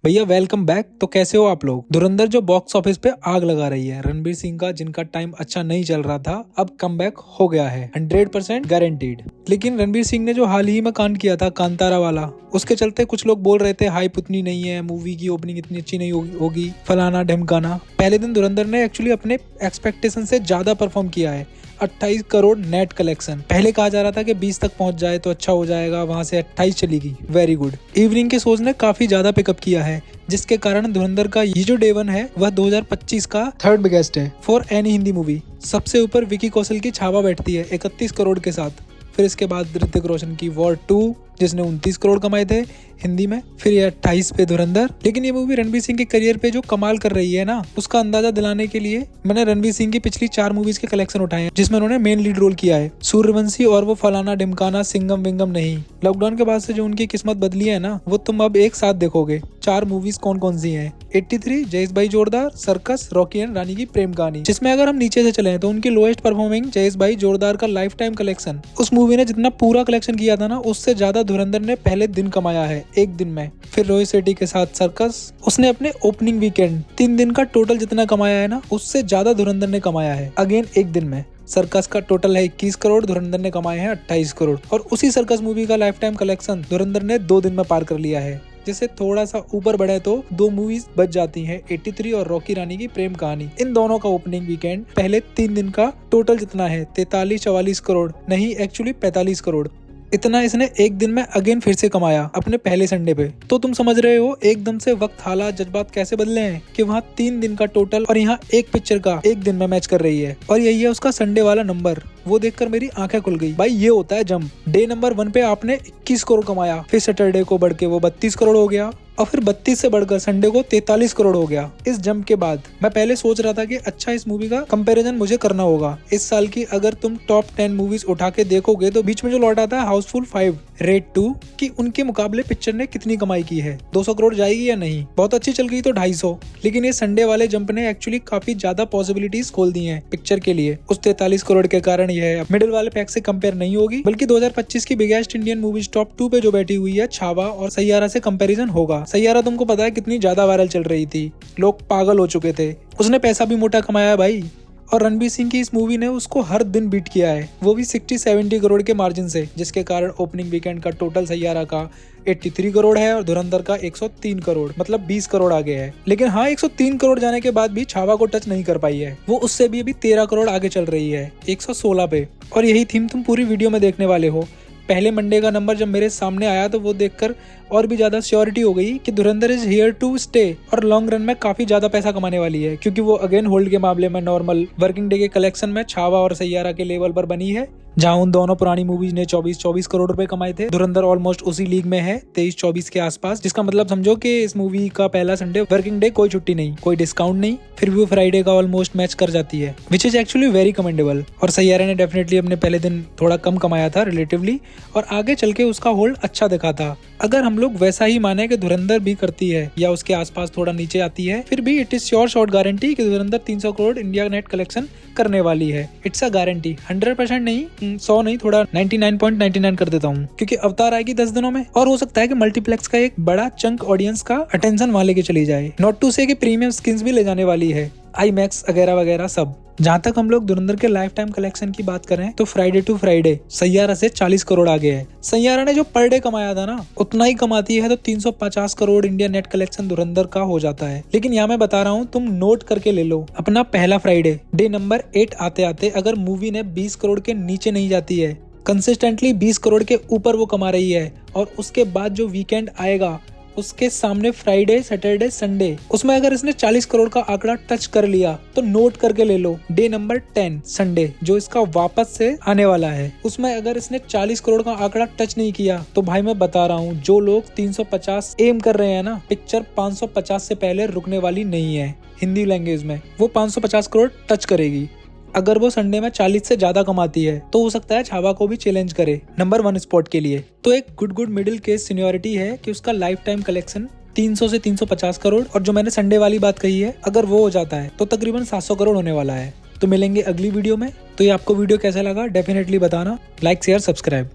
भैया welcome back. तो कैसे हो आप लोग। धुरंधर जो बॉक्स ऑफिस पे आग लगा रही है, रणबीर सिंह का जिनका टाइम अच्छा नहीं चल रहा था अब कमबैक हो गया है 100% गारंटीड। लेकिन रणबीर सिंह ने जो हाल ही में कांड किया था कांतारा वाला, उसके चलते कुछ लोग बोल रहे थे हाइप उतनी नहीं है, मूवी की ओपनिंग इतनी अच्छी नहीं होगी, फलाना ढमकाना। पहले दिन धुरंधर ने एक्चुअली अपने एक्सपेक्टेशन से ज्यादा परफॉर्म किया है। 28 करोड़ नेट कलेक्शन। पहले कहा जा रहा था कि 20 तक पहुंच जाए तो अच्छा हो जाएगा, वहां से 28 चलेगी, वेरी गुड। इवनिंग के शोज ने काफी ज्यादा पिकअप किया है, जिसके कारण धुरंधर का ये जो डे 1 है वह 2025 का थर्ड बिगेस्ट है फॉर एनी हिंदी मूवी। सबसे ऊपर विकी कौशल की छावा बैठती है 31 करोड़ के साथ। फिर इसके बाद ऋतिक रोशन की वॉर 2 जिसने 29 करोड़ कमाए थे हिंदी में, फिर ये 28 पे धुरंधर। लेकिन ये मूवी रणबीर सिंह के करियर पे जो कमाल कर रही है ना, उसका अंदाजा दिलाने के लिए मैंने रणबीर सिंह की पिछली 4 मूवीज के कलेक्शन उठाए हैं जिसमें उन्होंने मेन लीड रोल किया है। सूर्यवंशी और वो फलाना ढिमकाना, सिंगम विंगम नहीं। लॉकडाउन के बाद से जो उनकी किस्मत बदली है ना, वो तुम अब एक साथ देखोगे। 4 मूवीज कौन कौन सी हैं? 83, जयेश भाई जोरदार, सर्कस, रॉकी एंड रानी की प्रेम कहानी। जिसमें अगर हम नीचे से चले तो उनकी लोएस्ट परफॉर्मिंग जयेश भाई जोरदार का लाइफ टाइम कलेक्शन, उस मूवी ने जितना पूरा कलेक्शन किया था ना, उससे ज्यादा धुरंधर ने पहले दिन कमाया है एक दिन में। फिर रोहित शेट्टी के साथ सर्कस, उसने अपने ओपनिंग वीकेंड 3 दिन का टोटल जितना कमाया है ना, उससे ज्यादा धुरंधर ने कमाया है अगेन एक दिन में। सर्कस का टोटल है 21 करोड़, धुरंधर ने कमाए हैं 28 करोड़। और उसी सर्कस मूवी का लाइफ टाइम कलेक्शन धुरंधर ने 2 दिन में पार कर लिया है। जिससे थोड़ा सा ऊपर बढ़े तो 2 मूवीज बच जाती हैं, 83 और रॉकी रानी की प्रेम कहानी। इन दोनों का ओपनिंग वीकेंड पहले 3 दिन का टोटल जितना है 43-44 करोड़, नहीं एक्चुअली 45 करोड़। इतना इसने एक दिन में अगेन फिर से कमाया अपने पहले संडे पे। तो तुम समझ रहे हो एकदम से वक्त, हालात, जज्बात कैसे बदले हैं कि वहाँ 3 दिन का टोटल और यहाँ एक पिक्चर का एक दिन में मैच कर रही है। और यही है उसका संडे वाला नंबर। वो देखकर मेरी आंखें खुल गई। भाई ये होता है जंप। डे नंबर 1 पे आपने 21 करोड़ कमाया, फिर सैटरडे को बढ़ के वो 32 करोड़ हो गया, और फिर 32 से बढ़कर संडे को 43 करोड़ हो गया। इस जंप के बाद मैं पहले सोच रहा था कि अच्छा इस मूवी का कंपैरिजन मुझे करना होगा। इस साल की अगर तुम टॉप 10 मूवीज उठा के देखोगे तो बीच में जो लौटा था हाउसफुल 5, रेड 2 कि उनके मुकाबले पिक्चर ने कितनी कमाई की है, 200 करोड़ जाएगी या नहीं। बहुत अच्छी चल गई तो 250। लेकिन ये संडे वाले जंप ने एक्चुअली काफी ज्यादा पॉसिबिलिटीज खोल दी है पिक्चर के लिए। उस 43 करोड़ के कारण यह मिडिल वाले पैक से कंपेयर नहीं होगी, बल्कि 2025 की बिगेस्ट इंडियन मूवीज टॉप 2 पे जो बैठी हुई है छावा और सैयारा से कंपैरिजन होगा। सैयारा तुमको पता है कितनी ज्यादा वायरल चल रही थी, लोग पागल हो चुके थे। उसने पैसा भी मोटा कमाया भाई। और रणबीर सिंह की इस मूवी ने उसको हर दिन बीट किया है, वो भी 60-70 करोड़ के मार्जिन से, जिसके कारण ओपनिंग वीकेंड का टोटल सैयारा का 83 करोड़ है और धुरंधर का 103 करोड़, मतलब 20 करोड़ आगे है। लेकिन हाँ, 103 करोड़ जाने के बाद भी छावा को टच नहीं कर पाई है। वो उससे भी अभी 13 करोड़ आगे चल रही है 116 पे। और यही थीम तुम पूरी वीडियो में देखने वाले हो। पहले मंडे का नंबर जब मेरे सामने आया तो वो देखकर और भी ज्यादा श्योरिटी हो गई कि धुरंधर इज हियर टू स्टे और लॉन्ग रन में काफी ज्यादा पैसा कमाने वाली है, क्योंकि वो अगेन होल्ड के मामले में नॉर्मल वर्किंग डे के कलेक्शन में छावा और सैयारा के लेवल पर बनी है। जहां उन दोनों पुरानी मूवीज ने 24-24 करोड़ रुपए कमाए थे, धुरंधर ऑलमोस्ट उसी लीग में है 23-24 के आसपास। जिसका मतलब समझो कि इस मूवी का पहला संडे वर्किंग डे, कोई छुट्टी नहीं, कोई डिस्काउंट नहीं, फिर भी वो फ्राइडे का ऑलमोस्ट मैच कर जाती है, which is actually very commendable. और सैयारा ने डेफिनेटली अपने पहले दिन थोड़ा कम कमाया था रिलेटिवली, और आगे चल के उसका होल्ड अच्छा दिखा था। अगर हम लोग वैसा ही माने कि धुरंधर भी करती है या उसके आसपास थोड़ा नीचे आती है, फिर भी it is sure short guarantee कि धुरंधर 300 करोड़ इंडिया नेट कलेक्शन करने वाली है। इट्स अ गारंटी, 100% नहीं, 100 नहीं, थोड़ा 99.99 कर देता हूँ, क्योंकि अवतार आएगी 10 दिनों में। और हो सकता है कि मल्टीप्लेक्स का एक बड़ा चंक ऑडियंस का अटेंशन वहां लेके चली जाए। नॉट टू से कि प्रीमियम स्किन्स भी ले जाने वाली है, IMAX वगैरह वगैरह सब। जहाँ तक हम लोग धुरंधर के लाइफ टाइम कलेक्शन की बात करें तो फ्राइडे टू फ्राइडे सैयारा से 40 करोड़ आगे है। सैयारा ने जो पर डे कमाया था ना, उतना ही कमाती है तो 350 करोड़ इंडिया नेट कलेक्शन धुरंधर का हो जाता है। लेकिन यहाँ मैं बता रहा हूँ, तुम नोट करके ले लो, अपना पहला फ्राइडे डे नंबर 8 आते आते अगर मूवी ने 20 करोड़ के नीचे नहीं जाती है, कंसिस्टेंटली 20 करोड़ के ऊपर वो कमा रही है, और उसके बाद जो वीकेंड आएगा उसके सामने फ्राइडे, सैटरडे, संडे, उसमें अगर इसने 40 करोड़ का आंकड़ा टच कर लिया तो नोट करके ले लो, डे नंबर 10 संडे जो इसका वापस से आने वाला है, उसमें अगर इसने 40 करोड़ का आंकड़ा टच नहीं किया तो भाई मैं बता रहा हूँ, जो लोग 350 एम कर रहे हैं ना, पिक्चर 550 से पहले रुकने वाली नहीं है। हिंदी लैंग्वेज में वो 550 करोड़ टच करेगी। अगर वो संडे में 40 से ज्यादा कमाती है तो हो सकता है छावा को भी चैलेंज करे नंबर 1 स्पॉट के लिए। तो एक गुड मिडिल केस सीनियोरिटी है कि उसका लाइफ टाइम कलेक्शन 300 से 350 करोड़, और जो मैंने संडे वाली बात कही है, अगर वो हो जाता है तो तकरीबन 700 करोड़ होने वाला है। तो मिलेंगे अगली वीडियो में। तो ये आपको वीडियो कैसा लगा डेफिनेटली बताना, लाइक शेयर सब्सक्राइब।